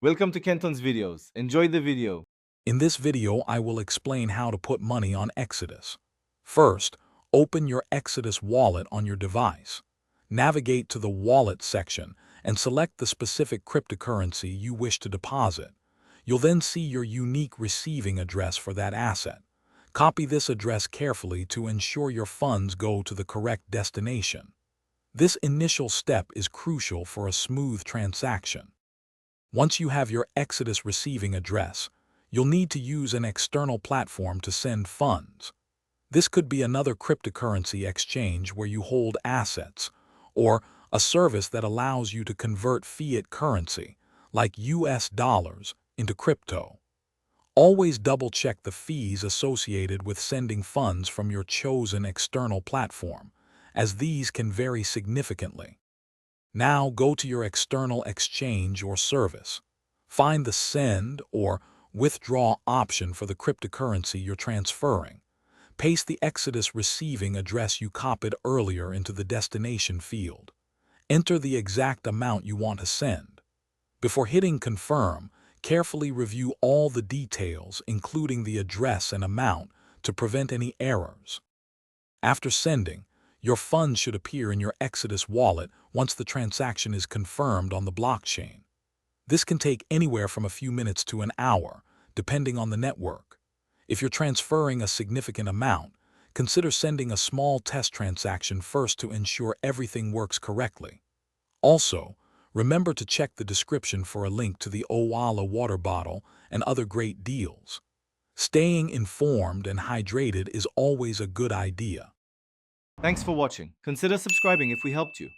Welcome to Kenton's videos. Enjoy the video. In this video, I will explain how to put money on Exodus. First, open your Exodus wallet on your device. Navigate to the Wallet section and select the specific cryptocurrency you wish to deposit. You'll then see your unique receiving address for that asset. Copy this address carefully to ensure your funds go to the correct destination. This initial step is crucial for a smooth transaction. Once you have your Exodus receiving address, you'll need to use an external platform to send funds. This could be another cryptocurrency exchange where you hold assets, or a service that allows you to convert fiat currency, like US dollars, into crypto. Always double-check the fees associated with sending funds from your chosen external platform, as these can vary significantly. Now go to your external exchange or service. Find the send or withdraw option for the cryptocurrency you're transferring. Paste the Exodus receiving address you copied earlier into the destination field. Enter the exact amount you want to send. Before hitting confirm, carefully review all the details, including the address and amount, to prevent any errors. After sending, your funds should appear in your Exodus wallet once the transaction is confirmed on the blockchain. This can take anywhere from a few minutes to an hour, depending on the network. If you're transferring a significant amount, consider sending a small test transaction first to ensure everything works correctly. Also, remember to check the description for a link to the Owala water bottle and other great deals. Staying informed and hydrated is always a good idea. Thanks for watching. Consider subscribing if we helped you.